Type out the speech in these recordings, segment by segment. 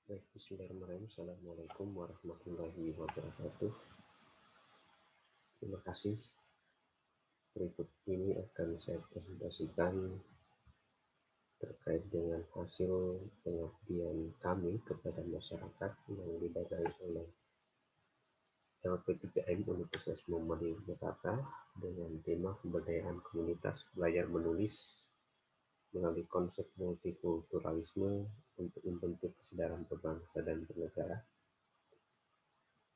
Baik, bismillahirrahmanirrahim. Assalamualaikum warahmatullahi wabarakatuh. Terima kasih. Berikut ini akan saya presentasikan terkait dengan hasil pengabdian kami kepada masyarakat yang didanai oleh LP3M Universitas Muhammadiyah Jakarta dengan tema pemberdayaan komunitas belajar menulis melalui konsep multikulturalisme untuk membentuk kesadaran berbangsa dan bernegara.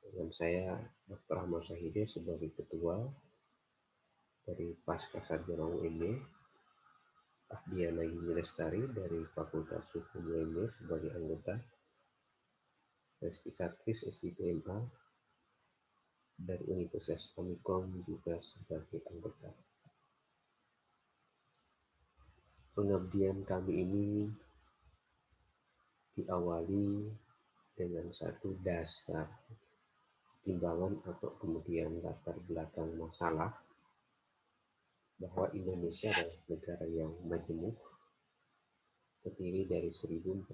Dengan saya, Dr. Ahmad Syahide sebagai ketua dari Pasca Sarjana UMY, Ahdiana Yuni Lestari dari Fakultas Hukum UMY sebagai anggota, Reski Sarkis SIPMA dari Universitas Amikom juga sebagai anggota. Pengabdian kami ini diawali dengan satu dasar timbangan atau kemudian latar belakang masalah bahwa Indonesia adalah negara yang majemuk, terdiri dari 1.430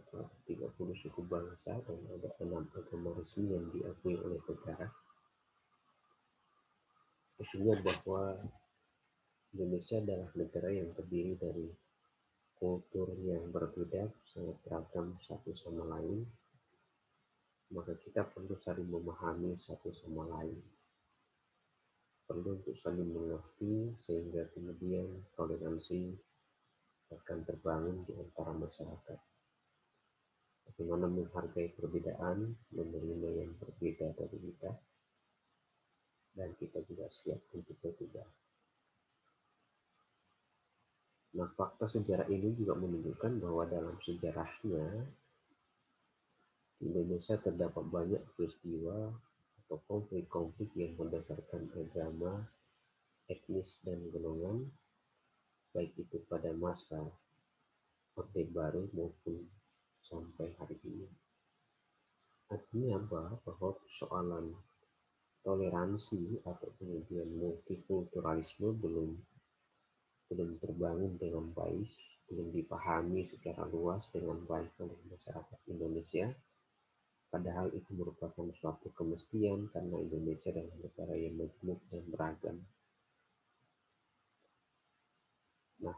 suku bangsa dan ada 6 agama resmi yang diakui oleh negara. Isinya bahwa Indonesia adalah negara yang terdiri dari kultur yang berbeda, sangat beragam satu sama lain, maka kita perlu saling memahami satu sama lain. Perlu untuk saling mengerti sehingga kemudian toleransi akan terbangun di antara masyarakat. Bagaimana menghargai perbedaan, menerima yang berbeda dari kita, dan kita juga siap untuk berbeda. Nah, fakta sejarah ini juga menunjukkan bahwa dalam sejarahnya di Indonesia terdapat banyak peristiwa atau konflik-konflik yang berdasarkan agama, etnis, dan golongan, baik itu pada masa Orde Baru maupun sampai hari ini. Artinya bahwa persoalan toleransi atau kemudian multikulturalisme belum terbangun dengan baik, belum dipahami secara luas dengan baik oleh masyarakat Indonesia. Padahal itu merupakan suatu kemestian karena Indonesia adalah negara yang majemuk dan beragam. Nah,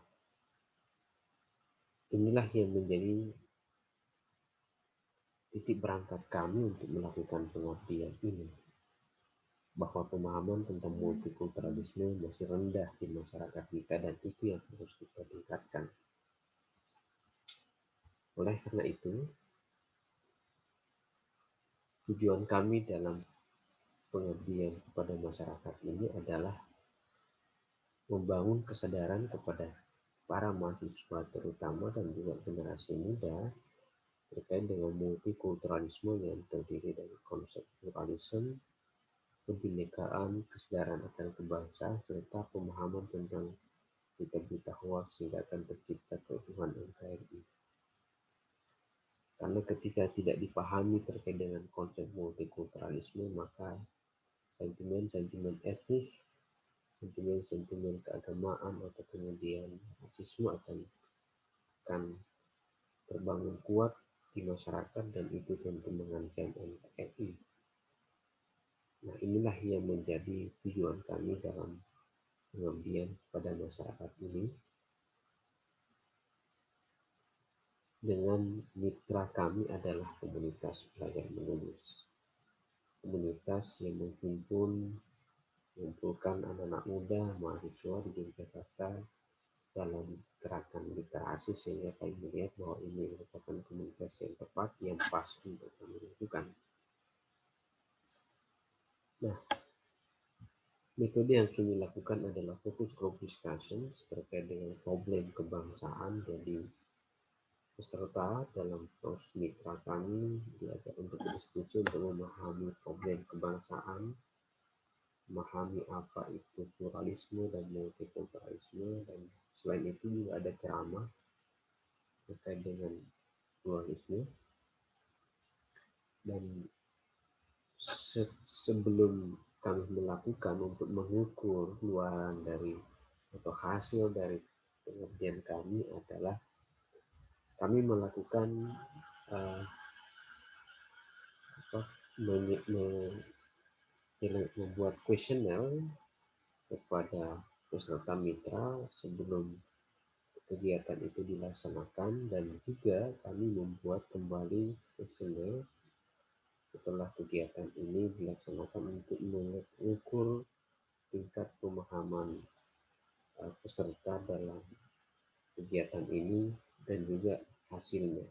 inilah yang menjadi titik berangkat kami untuk melakukan pengabdian ini. Bahwa pemahaman tentang multikulturalisme masih rendah di masyarakat kita dan itu yang harus kita tingkatkan. Oleh karena itu, tujuan kami dalam pengabdian kepada masyarakat ini adalah membangun kesadaran kepada para mahasiswa terutama dan juga generasi muda terkait dengan multikulturalisme yang terdiri dari konsep pluralisme, kebinekaan, kesadaran akan kebangsaan, serta pemahaman tentang berita hoax sehingga akan tercipta keutuhan NKRI. Karena ketika tidak dipahami terkait dengan konsep multikulturalisme, maka sentimen-sentimen etnis, sentimen-sentimen keagamaan atau kemudian rasisme akan terbangun kuat di masyarakat dan itu tentu mengancam NKRI. Nah, inilah yang menjadi tujuan kami dalam pengabdian pada masyarakat ini. Dengan mitra kami adalah komunitas belajar menulis. Komunitas yang mengumpulkan anak-anak muda, mahasiswa di Yogyakarta dalam gerakan literasi sehingga kami melihat bahwa ini merupakan komunitas yang tepat, yang pas untuk kami lakukan. Nah, metode yang kami lakukan adalah focus group discussions terkait dengan problem kebangsaan. Jadi peserta dalam pos mitra kami diajak untuk berdiskusi untuk memahami problem kebangsaan, memahami apa itu pluralisme dan multikulturalisme, dan selain itu juga ada ceramah terkait dengan pluralisme. Dan sebelum kami melakukan untuk mengukur luaran dari atau hasil dari pengabdian kami adalah kami melakukan membuat kuesioner kepada peserta mitra sebelum kegiatan itu dilaksanakan, dan juga kami membuat kembali kuesioner setelah kegiatan ini dilaksanakan untuk mengukur tingkat pemahaman peserta dalam kegiatan ini dan juga hasilnya.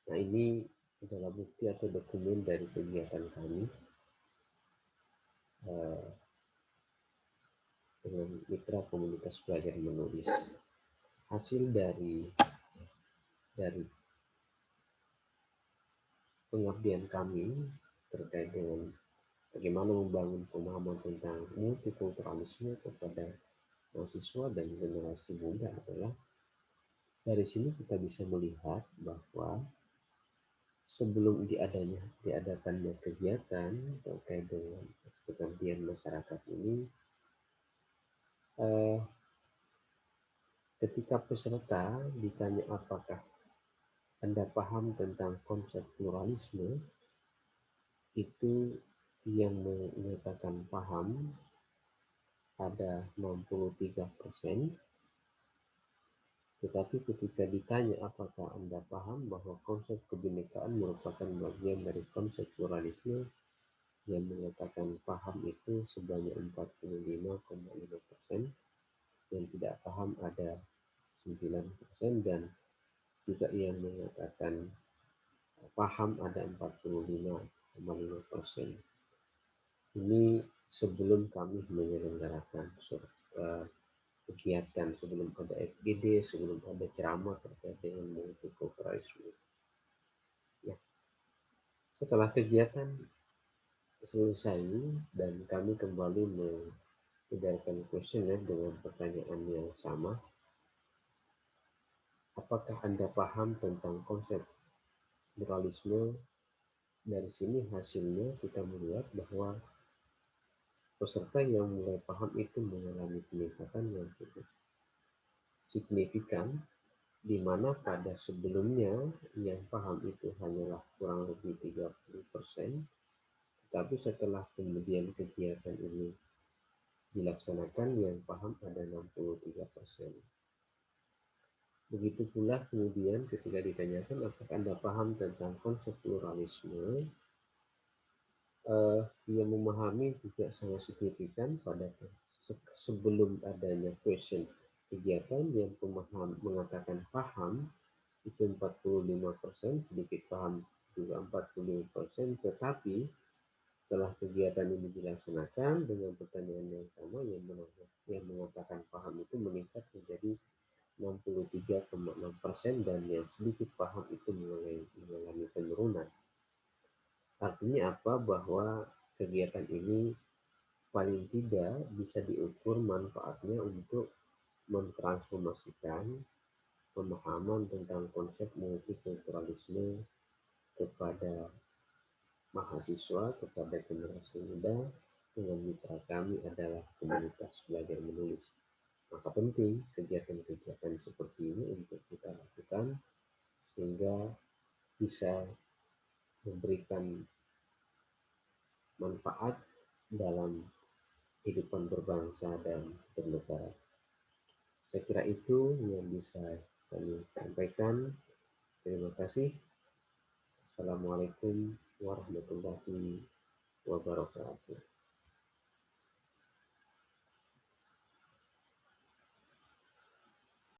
Nah, ini adalah bukti atau dokumen dari kegiatan kami dengan mitra komunitas belajar menulis. Hasil dari pengabdian kami terkait dengan bagaimana membangun pemahaman tentang multikulturalisme kepada mahasiswa dan generasi muda adalah dari sini kita bisa melihat bahwa sebelum diadakannya kegiatan terkait dengan pengabdian masyarakat ini, ketika peserta ditanya apakah Anda paham tentang konsep pluralisme, itu yang menyatakan paham ada 63%, tetapi ketika ditanya apakah Anda paham bahwa konsep kebinekaan merupakan bagian dari konsep pluralisme, yang mengatakan paham itu sebanyak 45,5%, yang tidak paham ada 9%, dan juga yang mengatakan paham ada 45,5%. Ini sebelum kami menyelenggarakan kegiatan, sebelum ada FGD, sebelum ada ceramah terkait dengan multikulturalisme. Ya, setelah kegiatan selesai dan kami kembali mengedarkan kuesioner dengan pertanyaan yang sama, apakah Anda paham tentang konsep pluralisme? Dari sini hasilnya kita melihat bahwa peserta yang mulai paham itu mengalami peningkatan yang cukup signifikan, di mana pada sebelumnya yang paham itu hanyalah kurang lebih 30%, tetapi setelah kemudian kegiatan ini dilaksanakan yang paham ada 63%. Begitu pula kemudian ketika ditanyakan apakah Anda paham tentang konsep pluralisme, yang memahami juga sangat signifikan pada sebelum adanya question kegiatan, yang mengatakan paham itu 45%, sedikit paham juga 45%, tetapi setelah kegiatan ini dilaksanakan dengan pertanyaan yang sama, yang mengatakan paham itu meningkat menjadi 63,6%, dan yang sedikit paham itu mengalami penurunan. Artinya apa? Bahwa kegiatan ini paling tidak bisa diukur manfaatnya untuk mentransformasikan pemahaman tentang konsep multikulturalisme kepada mahasiswa, kepada generasi muda, dengan mitra kami adalah komunitas belajar menulis. Maka penting kegiatan-kegiatan seperti ini untuk kita lakukan sehingga bisa memberikan manfaat dalam kehidupan berbangsa dan bernegara. Saya kira itu yang bisa kami sampaikan. Terima kasih. Assalamualaikum warahmatullahi wabarakatuh.